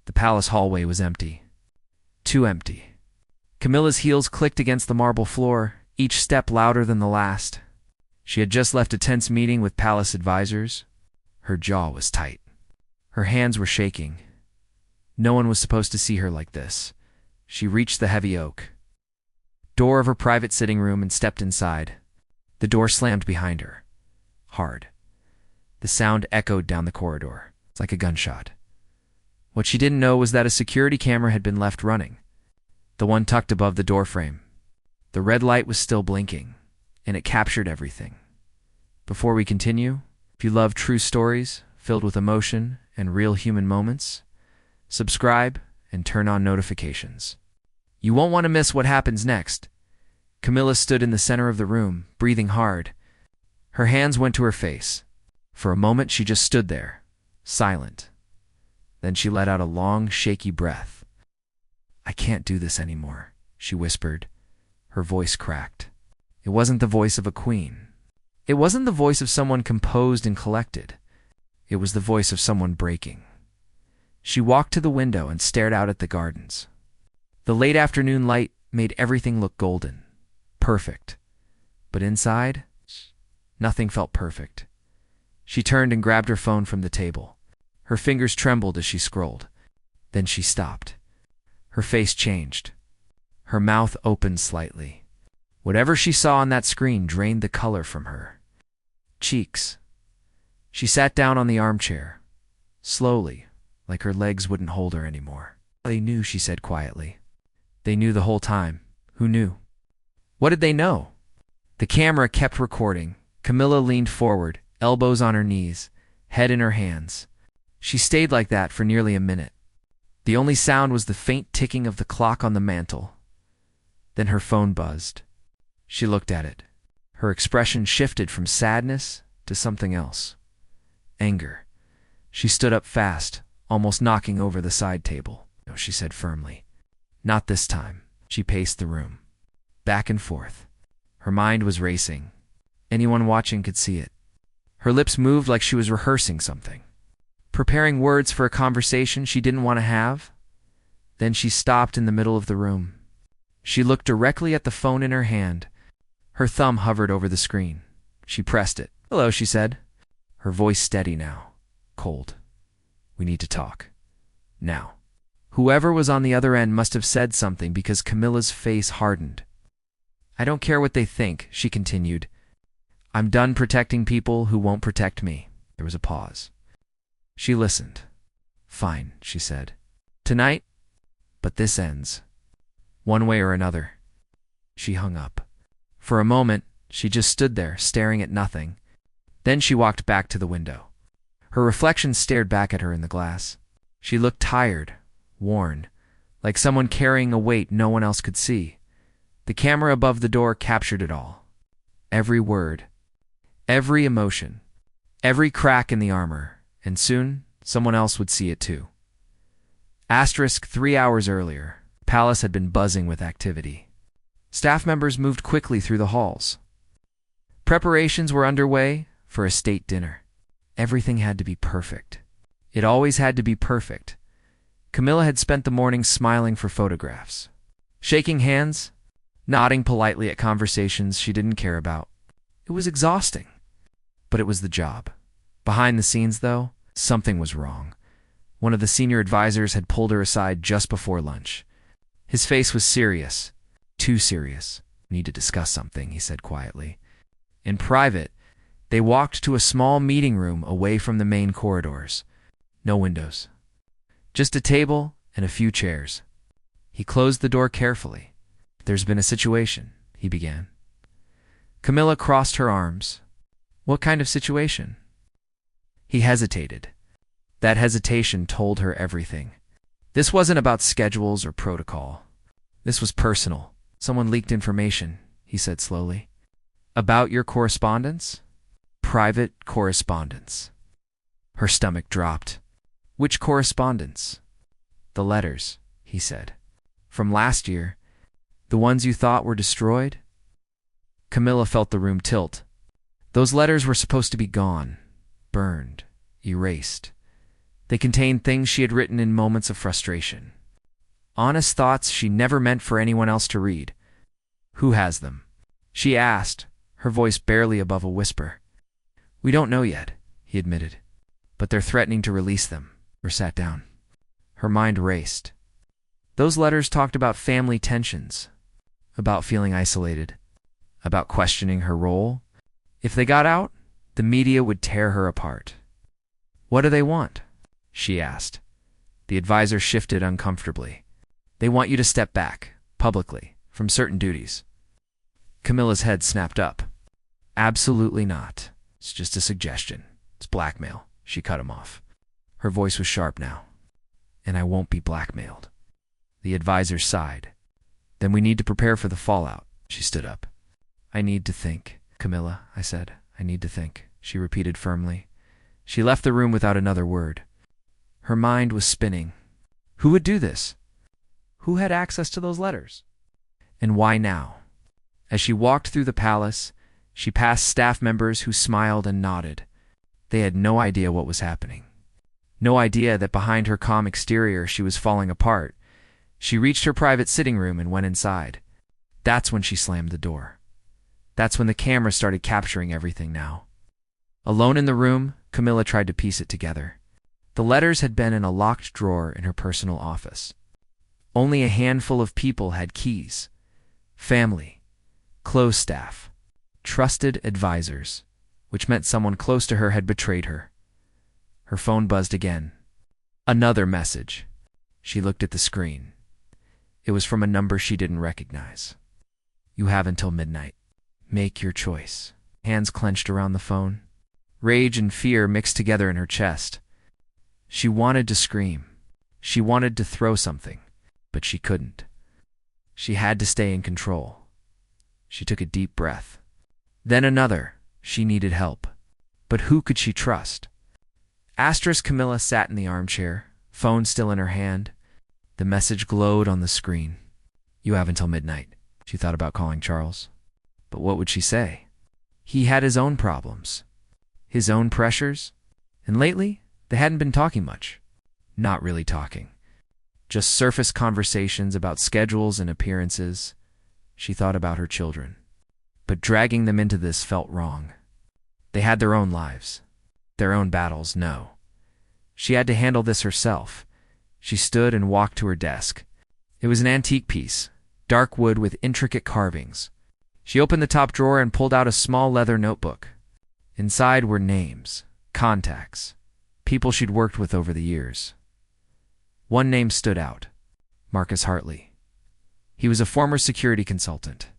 The palace hallway was empty. Too empty. Camilla's heels clicked against the marble floor, each step louder than the last. She had just left a tense meeting with palace advisors. Her jaw was tight. Her hands were shaking. No one was supposed to see her like this. She reached the heavy oak door of her private sitting room and stepped inside. The door slammed behind her. Hard. The sound echoed down the corridor. It's like a gunshot. What she didn't know was that a security camera had been left running. The one tucked above the doorframe. The red light was still blinking, and it captured everything. Before we continue, if you love true stories filled with emotion and real human moments, subscribe and turn on notifications. You won't want to miss what happens next. Camilla stood in the center of the room, breathing hard. Her hands went to her face. For a moment, she just stood there, silent. Then she let out a long, shaky breath. "I can't do this anymore," she whispered. Her voice cracked. It wasn't the voice of a queen. It wasn't the voice of someone composed and collected. It was the voice of someone breaking. She walked to the window and stared out at the gardens. The late afternoon light made everything look golden, perfect. But inside, nothing felt perfect. She turned and grabbed her phone from the table. Her fingers trembled as she scrolled. Then she stopped. Her face changed. Her mouth opened slightly. Whatever she saw on that screen drained the color from her cheeks. She sat down on the armchair, slowly, like her legs wouldn't hold her anymore. "They knew," she said quietly. "They knew the whole time." Who knew? What did they know? The camera kept recording. Camilla leaned forward, elbows on her knees, head in her hands. She stayed like that for nearly a minute. The only sound was the faint ticking of the clock on the mantel. Then her phone buzzed. She looked at it. Her expression shifted from sadness to something else. Anger. She stood up fast, almost knocking over the side table. "No," she said firmly. "Not this time." She paced the room, back and forth. Her mind was racing. Anyone watching could see it. Her lips moved like she was rehearsing something, preparing words for a conversation she didn't want to have. Then she stopped in the middle of the room. She looked directly at the phone in her hand. Her thumb hovered over the screen. She pressed it. "Hello," she said. Her voice steady now, cold. "We need to talk. Now." Whoever was on the other end must have said something because Camilla's face hardened. "I don't care what they think," she continued. "I'm done protecting people who won't protect me." There was a pause. She listened. "Fine," she said. "Tonight, but this ends. One way or another." She hung up. For a moment, she just stood there, staring at nothing. Then she walked back to the window. Her reflection stared back at her in the glass. She looked tired, worn, like someone carrying a weight no one else could see. The camera above the door captured it all. Every word, every emotion, every crack in the armor, and soon someone else would see it too. 3 hours earlier, the palace had been buzzing with activity. Staff members moved quickly through the halls. Preparations were underway for a state dinner. Everything had to be perfect. It always had to be perfect. Camilla had spent the morning smiling for photographs, shaking hands, nodding politely at conversations she didn't care about. It was exhausting, but it was the job. Behind the scenes, though, something was wrong. One of the senior advisors had pulled her aside just before lunch. His face was serious, too serious. "Need to discuss something," he said quietly. In private, they walked to a small meeting room away from the main corridors. No windows. Just a table and a few chairs. He closed the door carefully. "There's been a situation," he began. Camilla crossed her arms. "What kind of situation?" He hesitated. That hesitation told her everything. This wasn't about schedules or protocol. This was personal. "Someone leaked information," he said slowly. "About your correspondence?" "Private correspondence." Her stomach dropped. "Which correspondence?" "The letters," he said. "From last year? The ones you thought were destroyed?" Camilla felt the room tilt. Those letters were supposed to be gone, burned, erased. They contained things she had written in moments of frustration. Honest thoughts she never meant for anyone else to read. "Who has them?" she asked, her voice barely above a whisper. "We don't know yet," he admitted. "But they're threatening to release them." Or sat down. Her mind raced. Those letters talked about family tensions, about feeling isolated, about questioning her role. If they got out, the media would tear her apart. "What do they want?" she asked. The advisor shifted uncomfortably. "They want you to step back, publicly, from certain duties." Camilla's head snapped up. "Absolutely not. It's just a suggestion. It's blackmail." She cut him off. Her voice was sharp now. "And I won't be blackmailed." The advisor sighed. "Then we need to prepare for the fallout." She stood up. "I need to think." "Camilla," I said. "I need to think," she repeated firmly. She left the room without another word. Her mind was spinning. Who would do this? Who had access to those letters? And why now? As she walked through the palace, she passed staff members who smiled and nodded. They had no idea what was happening. No idea that behind her calm exterior she was falling apart. She reached her private sitting room and went inside. That's when she slammed the door. That's when the camera started capturing everything now. Alone in the room, Camilla tried to piece it together. The letters had been in a locked drawer in her personal office. Only a handful of people had keys. Family, close staff, trusted advisors, which meant someone close to her had betrayed her. Her phone buzzed again. Another message. She looked at the screen. It was from a number she didn't recognize. "You have until midnight. Make your choice." Hands clenched around the phone. Rage and fear mixed together in her chest. She wanted to scream. She wanted to throw something, but she couldn't. She had to stay in control. She took a deep breath. Then another. She needed help. But who could she trust? Camilla sat in the armchair, phone still in her hand. The message glowed on the screen. "You have until midnight." She thought about calling Charles. But what would she say? He had his own problems, his own pressures, and lately they hadn't been talking much. Not really talking. Just surface conversations about schedules and appearances. She thought about her children. But dragging them into this felt wrong. They had their own lives, their own battles, no. She had to handle this herself. She stood and walked to her desk. It was an antique piece, dark wood with intricate carvings. She opened the top drawer and pulled out a small leather notebook. Inside were names, contacts, people she'd worked with over the years. One name stood out, Marcus Hartley. He was a former security consultant,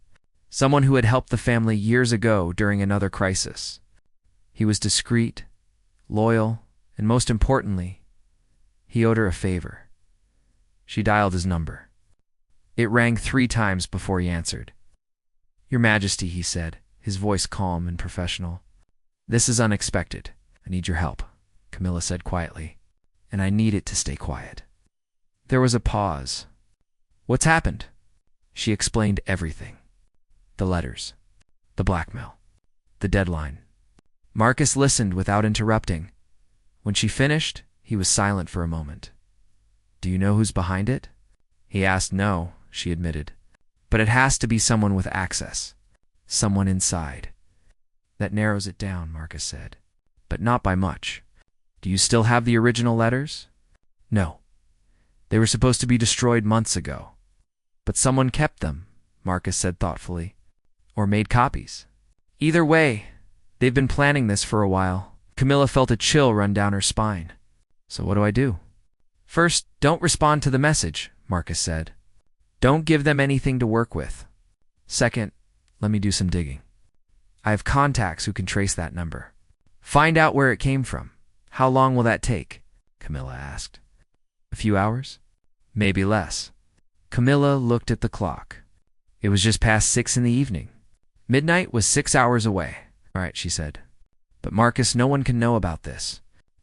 someone who had helped the family years ago during another crisis. He was discreet, loyal, and most importantly, he owed her a favor. She dialed his number. It rang 3 times before he answered. "Your Majesty," he said, his voice calm and professional. "This is unexpected. I need your help," Camilla said quietly, "and I need it to stay quiet." There was a pause. "What's happened?" She explained everything. The letters, the blackmail, the deadline. Marcus listened without interrupting. When she finished, he was silent for a moment. "Do you know who's behind it?" He asked. "No," she admitted. "But it has to be someone with access. Someone inside." "That narrows it down," Marcus said. "But not by much. Do you still have the original letters?" "No. They were supposed to be destroyed months ago. But someone kept them," Marcus said thoughtfully. "Or made copies. Either way, they've been planning this for a while." Camilla felt a chill run down her spine. "So what do I do?" "First, don't respond to the message," Marcus said. "Don't give them anything to work with. Second, let me do some digging. I have contacts who can trace that number. Find out where it came from." "How long will that take?" Camilla asked. "A few hours? Maybe less." Camilla looked at the clock. It was just past 6 in the evening. Midnight was 6 hours away. "All right," she said. "But Marcus, no one can know about this."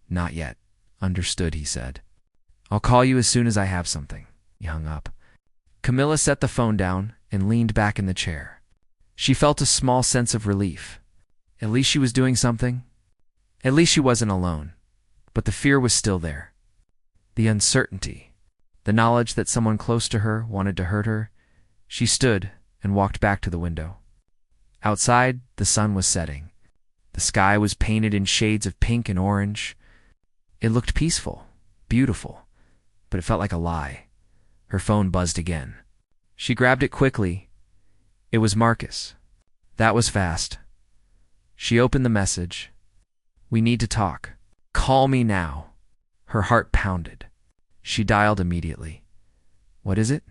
"Not yet." "Understood," he said. "I'll call you as soon as I have something." He hung up. Camilla set the phone down and leaned back in the chair. She felt a small sense of relief. At least she was doing something. At least she wasn't alone. But the fear was still there. The uncertainty, the knowledge that someone close to her wanted to hurt her. She stood and walked back to the window. Outside, the sun was setting. The sky was painted in shades of pink and orange. It looked peaceful, beautiful, but it felt like a lie. Her phone buzzed again. She grabbed it quickly. It was Marcus. That was fast. She opened the message. "We need to talk. Call me now." Her heart pounded. She dialed immediately. "What is it?"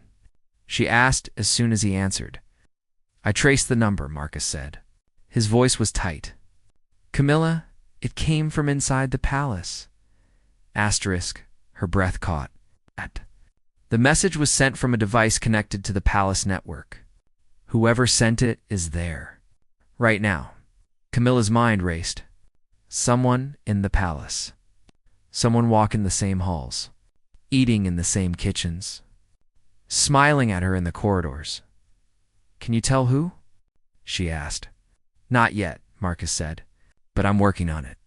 she asked as soon as he answered. "I traced the number," Marcus said. His voice was tight. "Camilla, it came from inside the palace." Asterisk, her breath caught. The message was sent from a device connected to the palace network. Whoever sent it is there. Right now. Camilla's mind raced. Someone in the palace. Someone walking the same halls. Eating in the same kitchens. Smiling at her in the corridors. "Can you tell who?" she asked. "Not yet," Marcus said, "but I'm working on it.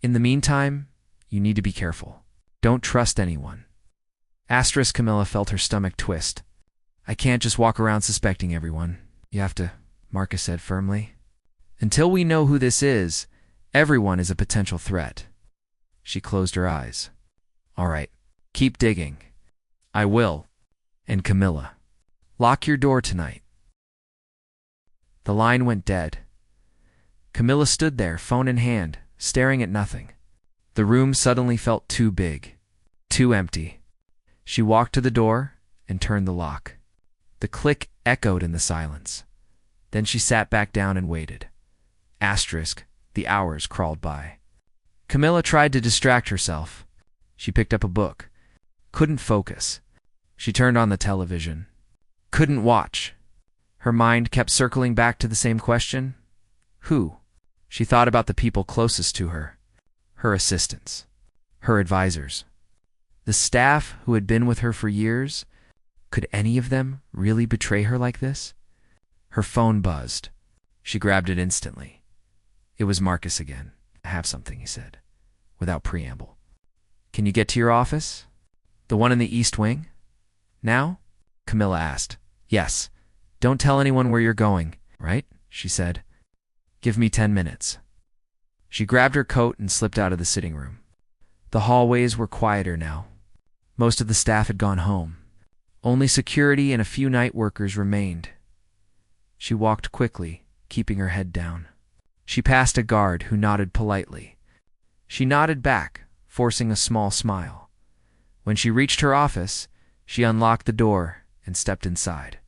In the meantime, you need to be careful. Don't trust anyone." Asterisk, Camilla felt her stomach twist. "I can't just walk around suspecting everyone. You have to," Marcus said firmly. "Until we know who this is, everyone is a potential threat." She closed her eyes. "All right, keep digging." "I will." "And Camilla, lock your door tonight." The line went dead. Camilla stood there, phone in hand, staring at nothing. The room suddenly felt too big, too empty. She walked to the door and turned the lock. The click echoed in the silence. Then she sat back down and waited. Asterisk, the hours crawled by. Camilla tried to distract herself. She picked up a book. Couldn't focus. She turned on the television. Couldn't watch. Her mind kept circling back to the same question. Who? She thought about the people closest to her. Her assistants. Her advisors. The staff who had been with her for years. Could any of them really betray her like this? Her phone buzzed. She grabbed it instantly. It was Marcus again. "I have something," he said, without preamble. "Can you get to your office? The one in the East Wing?" "Now?" Camilla asked. "Yes. Don't tell anyone where you're going, right?" she said. "Give me 10 minutes." She grabbed her coat and slipped out of the sitting room. The hallways were quieter now. Most of the staff had gone home. Only security and a few night workers remained. She walked quickly, keeping her head down. She passed a guard who nodded politely. She nodded back, forcing a small smile. When she reached her office, she unlocked the door and stepped inside.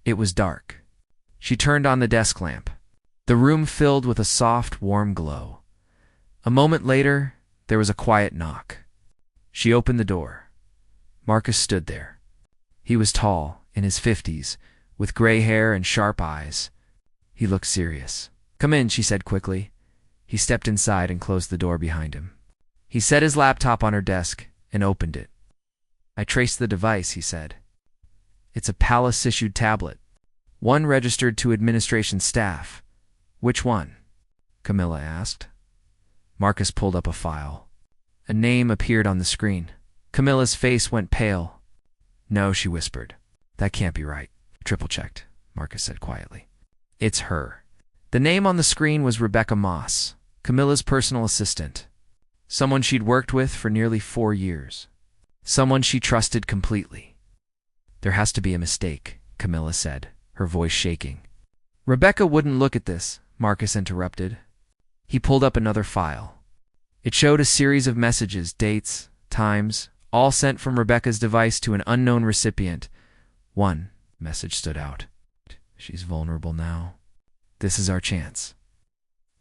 It was dark. She turned on the desk lamp. The room filled with a soft, warm glow. A moment later, there was a quiet knock. She opened the door. Marcus stood there. He was tall, in his 50s, with gray hair and sharp eyes. He looked serious. "Come in," she said quickly. He stepped inside and closed the door behind him. He set his laptop on her desk and opened it. "I traced the device," he said. "It's a palace-issued tablet. One registered to administration staff." "Which one?" Camilla asked. Marcus pulled up a file. A name appeared on the screen. Camilla's face went pale. "No," she whispered. "That can't be right." "Triple-checked," Marcus said quietly. "It's her." The name on the screen was Rebecca Moss, Camilla's personal assistant. Someone she'd worked with for nearly 4 years. Someone she trusted completely. "There has to be a mistake," Camilla said, her voice shaking. "Rebecca wouldn't look at this," Marcus interrupted. He pulled up another file. It showed a series of messages, dates, times, all sent from Rebecca's device to an unknown recipient. One message stood out. "She's vulnerable now. This is our chance."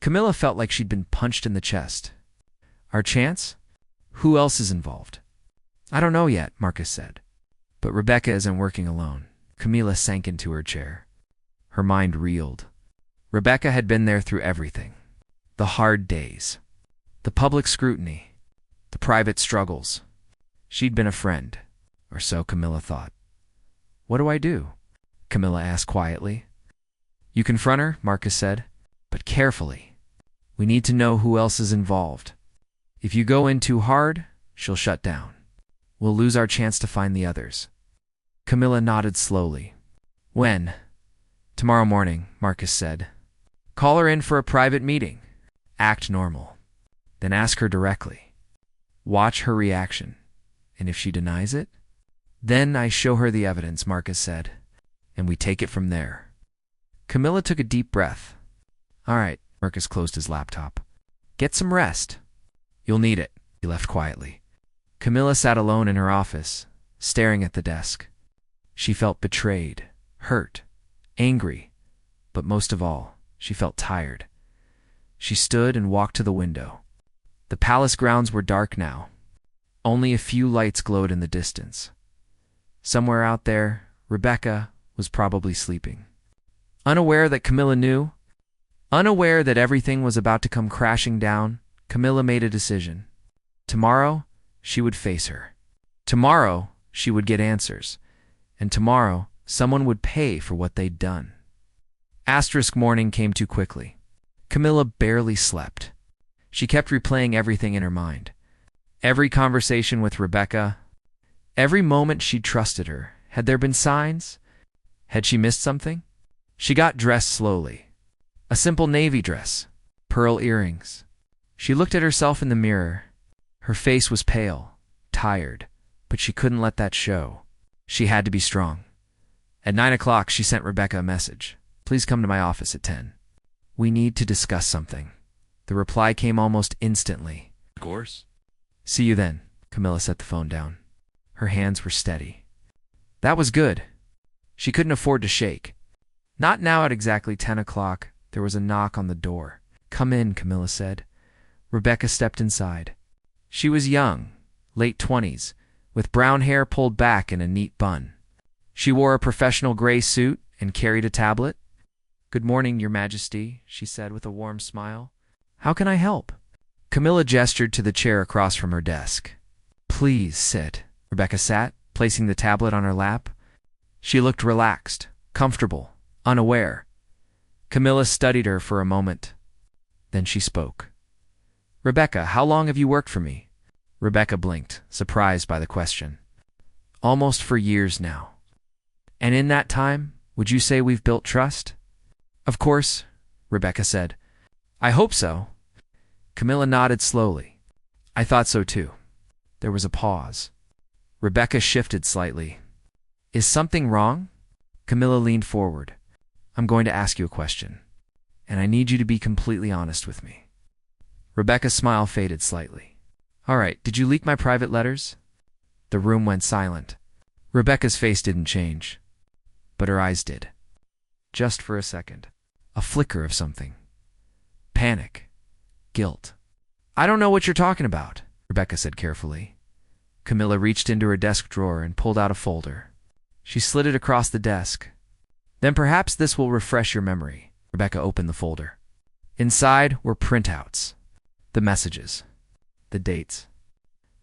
Camilla felt like she'd been punched in the chest. "Our chance? Who else is involved?" "I don't know yet," Marcus said. "But Rebecca isn't working alone." Camilla sank into her chair. Her mind reeled. Rebecca had been there through everything. The hard days. The public scrutiny. The private struggles. She'd been a friend, or so Camilla thought. "What do I do?" Camilla asked quietly. "You confront her," Marcus said, "but carefully. We need to know who else is involved. If you go in too hard, she'll shut down. we'll lose our chance to find the others. Camilla nodded slowly. When? Tomorrow morning, Marcus said. Call her in for a private meeting. Act normal. Then ask her directly. Watch her reaction. And if she denies it? Then I show her the evidence, Marcus said. And we take it from there. Camilla took a deep breath. All right, Marcus closed his laptop. Get some rest. You'll need it, he left quietly. Camilla sat alone in her office, staring at the desk. She felt betrayed, hurt, angry, but most of all, she felt tired. She stood and walked to the window. The palace grounds were dark now. Only a few lights glowed in the distance. Somewhere out there, Rebecca was probably sleeping. Unaware that Camilla knew, unaware that everything was about to come crashing down, Camilla made a decision. Tomorrow, she would face her. Tomorrow, she would get answers. And tomorrow, someone would pay for what they'd done. Asterisk morning came too quickly. Camilla barely slept. She kept replaying everything in her mind. Every conversation with Rebecca, every moment she'd trusted her. Had there been signs? Had she missed something? She got dressed slowly. A simple navy dress, pearl earrings. She looked at herself in the mirror. Her face was pale, tired, but she couldn't let that show. She had to be strong. At 9 o'clock, she sent Rebecca a message. Please come to my office at 10. We need to discuss something. The reply came almost instantly. Of course. See you then. Camilla set the phone down. Her hands were steady. That was good. She couldn't afford to shake. Not now at exactly 10 o'clock. There was a knock on the door. Come in, Camilla said. Rebecca stepped inside. She was young, late 20s, with brown hair pulled back in a neat bun. She wore a professional gray suit and carried a tablet. Good morning, Your Majesty, she said with a warm smile. How can I help? Camilla gestured to the chair across from her desk. Please sit. Rebecca sat, placing the tablet on her lap. She looked relaxed, comfortable, unaware. Camilla studied her for a moment. Then she spoke. Rebecca, how long have you worked for me? Rebecca blinked, surprised by the question. Almost for years now. And in that time, would you say we've built trust? Of course, Rebecca said. I hope so. Camilla nodded slowly. I thought so too. There was a pause. Rebecca shifted slightly. Is something wrong? Camilla leaned forward. I'm going to ask you a question, and I need you to be completely honest with me. Rebecca's smile faded slightly. All right, did you leak my private letters? The room went silent. Rebecca's face didn't change, but her eyes did. Just for a second. A flicker of something. Panic. Guilt. I don't know what you're talking about, Rebecca said carefully. Camilla reached into her desk drawer and pulled out a folder. She slid it across the desk. Then perhaps this will refresh your memory. Rebecca opened the folder. Inside were printouts. The messages. The dates.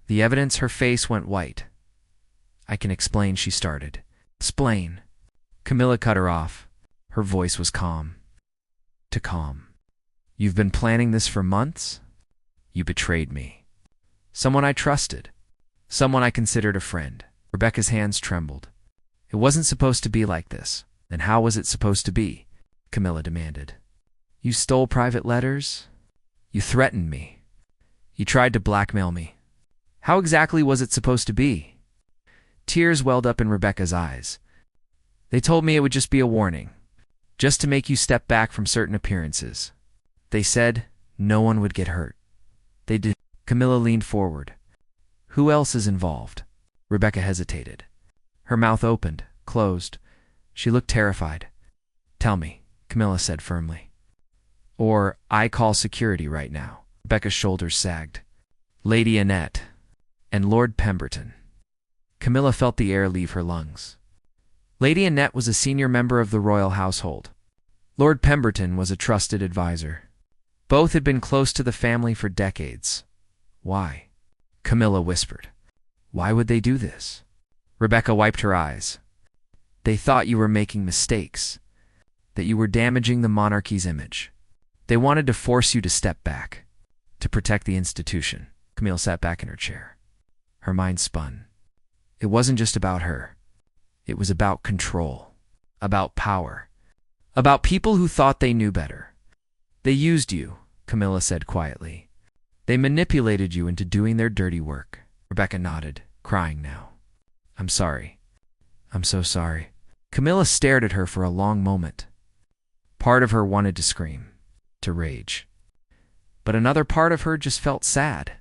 The evidence. Her face went white. I can explain, she started. Explain. Camilla cut her off. Her voice was calm. To calm. You've been planning this for months? You betrayed me. Someone I trusted. Someone I considered a friend. Rebecca's hands trembled. It wasn't supposed to be like this. Then how was it supposed to be? Camilla demanded. You stole private letters? You threatened me. You tried to blackmail me. How exactly was it supposed to be? Tears welled up in Rebecca's eyes. They told me it would just be a warning, just to make you step back from certain appearances. They said no one would get hurt. They did. Camilla leaned forward. Who else is involved? Rebecca hesitated. Her mouth opened, closed. She looked terrified. Tell me, Camilla said firmly. Or I call security right now. Rebecca's shoulders sagged. Lady Annette and Lord Pemberton. Camilla felt the air leave her lungs. Lady Annette was a senior member of the royal household. Lord Pemberton was a trusted advisor. Both had been close to the family for decades. Why? Camilla whispered. Why would they do this? Rebecca wiped her eyes. They thought you were making mistakes, that you were damaging the monarchy's image. They wanted to force you to step back, to protect the institution. Camille sat back in her chair. Her mind spun. It wasn't just about her. It was about control, about power, about people who thought they knew better. They used you, Camilla said quietly. They manipulated you into doing their dirty work. Rebecca nodded, crying now. I'm sorry. I'm so sorry. Camilla stared at her for a long moment. Part of her wanted to scream, to rage. But another part of her just felt sad.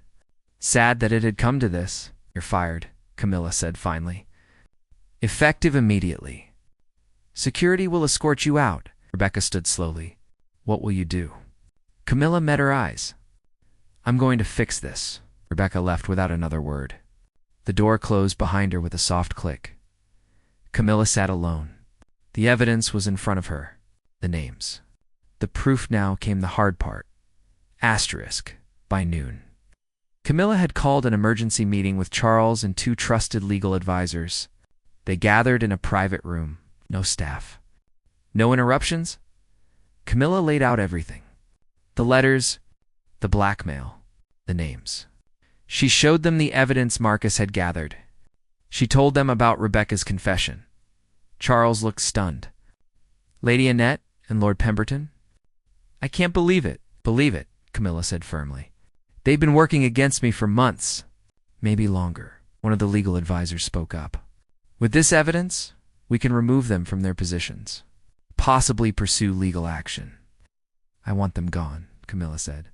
Sad that it had come to this. You're fired, Camilla said finally. Effective immediately. Security will escort you out. Rebecca stood slowly. What will you do? Camilla met her eyes. I'm going to fix this. Rebecca left without another word. The door closed behind her with a soft click. Camilla sat alone. The evidence was in front of her. The names. The proof now came the hard part. Asterisk, by noon. Camilla had called an emergency meeting with Charles and 2 trusted legal advisors. They gathered in a private room. No staff. No interruptions. Camilla laid out everything. The letters, the blackmail, the names. She showed them the evidence Marcus had gathered. She told them about Rebecca's confession. Charles looked stunned. Lady Annette and Lord Pemberton? I can't believe it. Believe it, Camilla said firmly. They've been working against me for months, maybe longer. One of the legal advisors spoke up. With this evidence, we can remove them from their positions, possibly pursue legal action. I want them gone, Camilla said.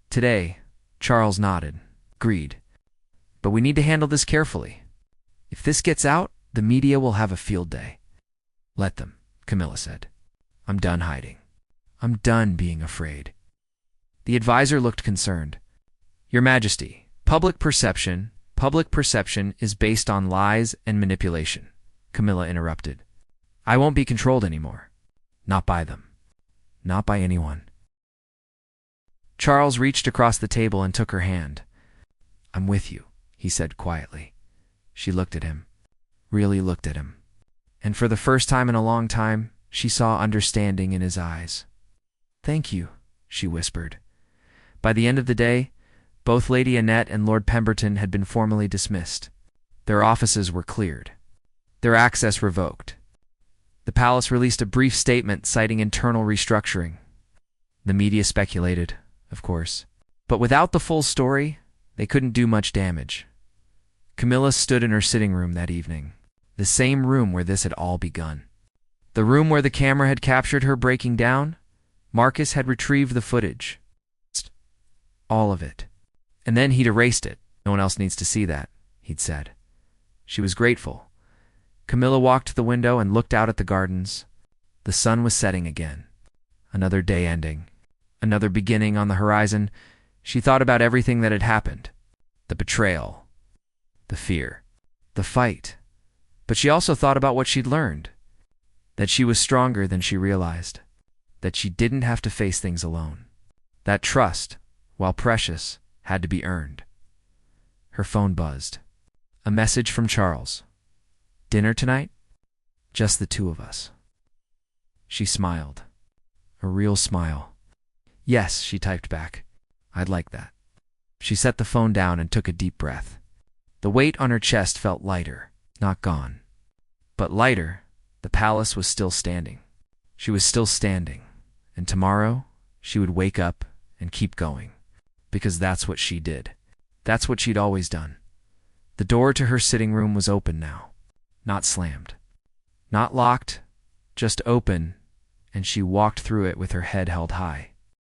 Today, Charles nodded, agreed. But we need to handle this carefully. If this gets out, the media will have a field day. Let them, Camilla said. I'm done hiding. I'm done being afraid. The advisor looked concerned. Your Majesty, public perception is based on lies and manipulation, Camilla interrupted. I won't be controlled anymore. Not by them. Not by anyone. Charles reached across the table and took her hand. I'm with you, he said quietly. She looked at him. Really looked at him. And for the first time in a long time, she saw understanding in his eyes. Thank you, she whispered. By the end of the day, both Lady Annette and Lord Pemberton had been formally dismissed. Their offices were cleared. Their access revoked. The palace released a brief statement citing internal restructuring. The media speculated, of course. But without the full story, they couldn't do much damage. Camilla stood in her sitting room that evening, the same room where this had all begun. The room where the camera had captured her breaking down. Marcus had retrieved the footage. All of it. And then he'd erased it. No one else needs to see that, he'd said. She was grateful. Camilla walked to the window and looked out at the gardens. The sun was setting again. Another day ending. Another beginning on the horizon. She thought about everything that had happened. The betrayal. The fear. The fight. But she also thought about what she'd learned. That she was stronger than she realized. That she didn't have to face things alone. That trust, while precious, had to be earned. Her phone buzzed. A message from Charles. Dinner tonight? Just the 2 of us. She smiled. A real smile. Yes, she typed back. I'd like that. She set the phone down and took a deep breath. The weight on her chest felt lighter, not gone. But lighter, the palace was still standing. She was still standing. And tomorrow, she would wake up and keep going. Because that's what she did. That's what she'd always done. The door to her sitting room was open now. Not slammed. Not locked, just open, and she walked through it with her head held high.